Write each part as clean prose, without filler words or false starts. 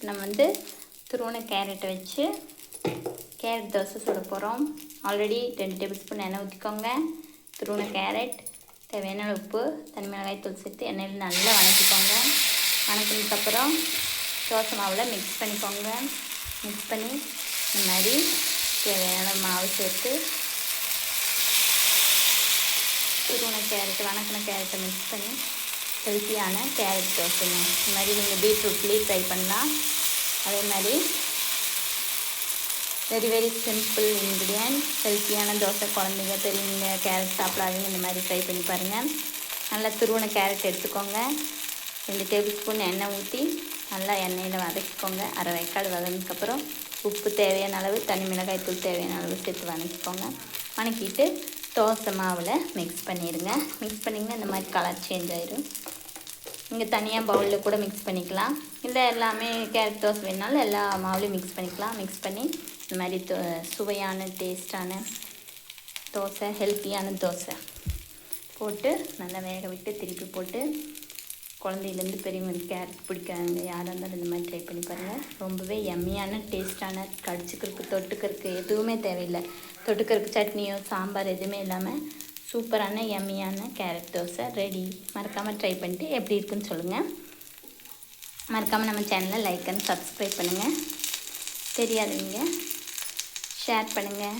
நம்ம வந்து துருவன கேரட்டை வச்சு கேரட் தோசை சுட போகிறோம். ஆல்ரெடி 2 டேபிள் ஸ்பூன் எண்ணெய் ஊற்றிக்கோங்க. துருவன கேரட், தேவையான உப்பு, தனி மிளகாய் தூள் சேர்த்து எண்ணெயில் நல்லா வணக்கிக்கோங்க. வணக்கினதுக்கப்புறம் தோசை மாவில் மிக்ஸ் பண்ணிக்கோங்க. மிக்ஸ் பண்ணி இந்த மாதிரி தேவையான மாவு சேர்த்து துருவன கேரட், வணக்கின கேரட்டை மிக்ஸ் பண்ணி ஹெல்த்தியான கேரட் தோசைங்க. இந்த மாதிரி நீங்கள் பீட்ரூட்லேயே ட்ரை பண்ணலாம். அதே மாதிரி வெரி சிம்பிள் இன்க்ரீடியன்ட், ஹெல்த்தியான தோசை. குழந்தைங்க பெரியவங்க கேரட் சாப்பிடாதீங்க, இந்த மாதிரி ட்ரை பண்ணி பாருங்கள். நல்லா துருவன கேரட் எடுத்துக்கோங்க. 2 டேபிள் ஸ்பூன் எண்ணெய் ஊற்றி நல்லா எண்ணெயில் வதக்கிக்கோங்க. அரை வேக்காடு வதங்கினதுக்கப்புறம் உப்பு தேவையான அளவு, தனி மிளகாய் தூள் தேவையான அளவு சேர்த்து வதக்கிக்கோங்க. வதக்கிட்டு தோசை மாவில் மிக்ஸ் பண்ணிடுங்க. மிக்ஸ் பண்ணிங்கன்னா இந்த மாதிரி கலர் சேஞ்ச் ஆயிடும். நீங்கள் தனியாக பவுலில் கூட மிக்ஸ் பண்ணிக்கலாம், இல்லை எல்லாமே கேரட் தோசை வேணாலும் எல்லா மாவுலையும் மிக்ஸ் பண்ணிக்கலாம். மிக்ஸ் பண்ணி இந்த மாதிரி சுவையான டேஸ்டான தோசை, ஹெல்த்தியான தோசை போட்டு நல்லா வேக விட்டு திருப்பி போட்டு குழந்தையிலேருந்து பெரியவங்களுக்கு கேரட் பிடிக்காதவங்க யாராக இருந்தாலும் இந்த மாதிரி ட்ரை பண்ணி பாருங்கள். ரொம்பவே எம்மியான டேஸ்டான, கடிச்சிக்கிறதுக்கு தொட்டுக்கிறதுக்கு எதுவுமே தேவையில்லை. தொட்டுக்கிறதுக்கு சட்னியோ சாம்பார் எதுவுமே இல்லாமல் சூப்பரான எம்மியான கேரட் தோசை ரெடி. மறக்காமல் ட்ரை பண்ணிட்டு எப்படி இருக்குன்னு சொல்லுங்கள். மறக்காமல் நம்ம சேனலை லைக் அண்ட் சப்ஸ்கிரைப் பண்ணுங்கள். தெரியாதவங்க ஷேர் பண்ணுங்கள்.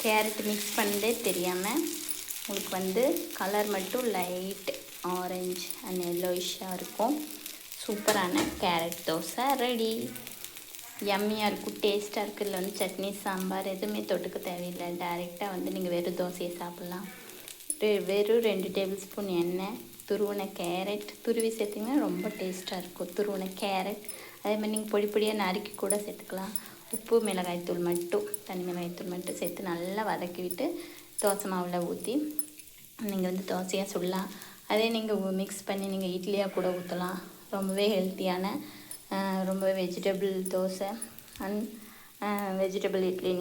கேரட் மிக்ஸ் பண்ணதே தெரியாமல் உங்களுக்கு வந்து கலர் மட்டும் லைட் ஆரஞ்சு அண்ட் எல்லோயிஷாக இருக்கும். சூப்பரான கேரட் தோசை ரெடி. யம்மியாக இருக்கும், டேஸ்ட்டாக இருக்குது. இல்லை வந்து சட்னி சாம்பார் எதுவுமே தொட்டுக்க தேவையில்லை. டைரெக்டாக வந்து நீங்கள் வெறும் தோசையை சாப்பிட்லாம். வெறும் 2 டேபிள் ஸ்பூன் எண்ணெய், துருவன கேரட் துருவி சேர்த்திங்கன்னா ரொம்ப டேஸ்ட்டாக இருக்கும். துருவன கேரட் அதே மாதிரி நீங்கள் பொடி பொடியாக நறுக்கி கூட சேர்த்துக்கலாம். உப்பு, மிளகாய்த்தூள் மட்டும், தனி மிளகாய்த்தூள் மட்டும் சேர்த்து நல்லா வதக்கி விட்டு தோசை மாவில் ஊற்றி நீங்கள் வந்து தோசையாக சுடலாம். அதே நீங்கள் மிக்ஸ் பண்ணி நீங்கள் இட்லியாக கூட ஊற்றலாம். ரொம்பவே ஹெல்த்தியான, ரொம்ப vegetable dosa and vegetable idli.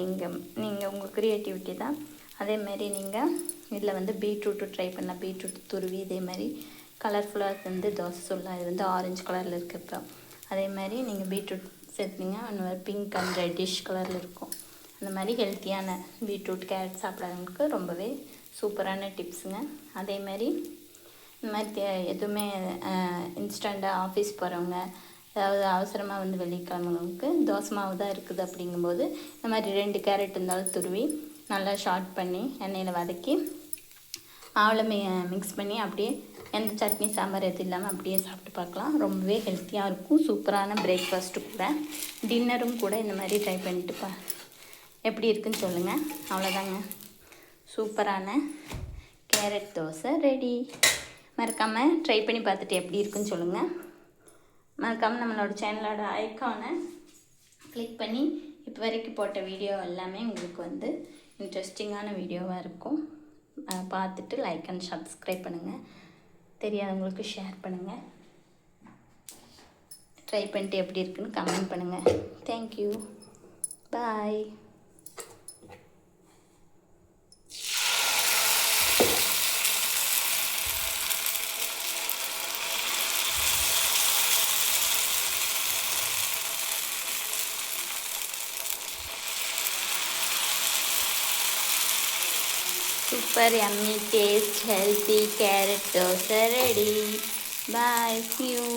நீங்கள் உங்கள் க்ரியேட்டிவிட்டி தான். அதேமாதிரி நீங்கள் இதில் வந்து பீட்ரூட்டு ட்ரை பண்ணலாம். பீட்ரூட் துருவி இதே மாதிரி கலர்ஃபுல்லாக வந்து தோசை சுடலாம். இது வந்து ஆரஞ்சு கலரில் இருக்குது. இப்போ அதே மாதிரி நீங்கள் பீட்ரூட் சேர்த்திங்கன்னா இன்னொரு பிங்க் அண்ட் ரெட்டிஷ் கலரில் இருக்கும். அந்த மாதிரி ஹெல்த்தியான பீட்ரூட் கேரட் சாப்பிட்றவங்களுக்கு ரொம்பவே சூப்பரான டிப்ஸுங்க. அதே மாதிரி இந்த மாதிரி எதுவுமே இன்ஸ்டண்ட்டாக ஆஃபீஸ் போகிறவங்க, அதாவது அவசரமாக வந்து வெள்ளிக்கிழமைங்களுக்கு தோசை மாவு தான் இருக்குது அப்படிங்கும்போது இந்த மாதிரி 2 கேரட் இருந்தாலும் துருவி நல்லா ஷார்ட் பண்ணி எண்ணெயில் வதக்கி மாவில் மிக்ஸ் பண்ணி அப்படியே எந்த சட்னி சாம்பார் எது இல்லாமல் அப்படியே சாப்பிட்டு பார்க்கலாம். ரொம்பவே ஹெல்த்தியாக இருக்கும். சூப்பரான பிரேக்ஃபாஸ்ட்டு கூட, டின்னரும் கூட இந்த மாதிரி ட்ரை பண்ணிட்டு எப்படி இருக்குன்னு சொல்லுங்கள். அவ்வளோதாங்க, சூப்பரான கேரட் தோசை ரெடி. மறக்காமல் ட்ரை பண்ணி பார்த்துட்டு எப்படி இருக்குன்னு சொல்லுங்கள். மறக்காமல் நம்மளோட சேனலோட ஐக்கானை கிளிக் பண்ணி இப்போ வரைக்கும் போட்ட வீடியோ எல்லாமே உங்களுக்கு வந்து இன்ட்ரெஸ்டிங்கான வீடியோவாக இருக்கும். பார்த்துட்டு லைக் அண்ட் சப்ஸ்கிரைப் பண்ணுங்கள். தெரியாதவங்களுக்கு ஷேர் பண்ணுங்கள். ட்ரை பண்ணிட்டு எப்படி இருக்குன்னு கமெண்ட் பண்ணுங்கள். Thank you, bye. Super yummy taste, healthy carrot dosa ready. Bye. See you.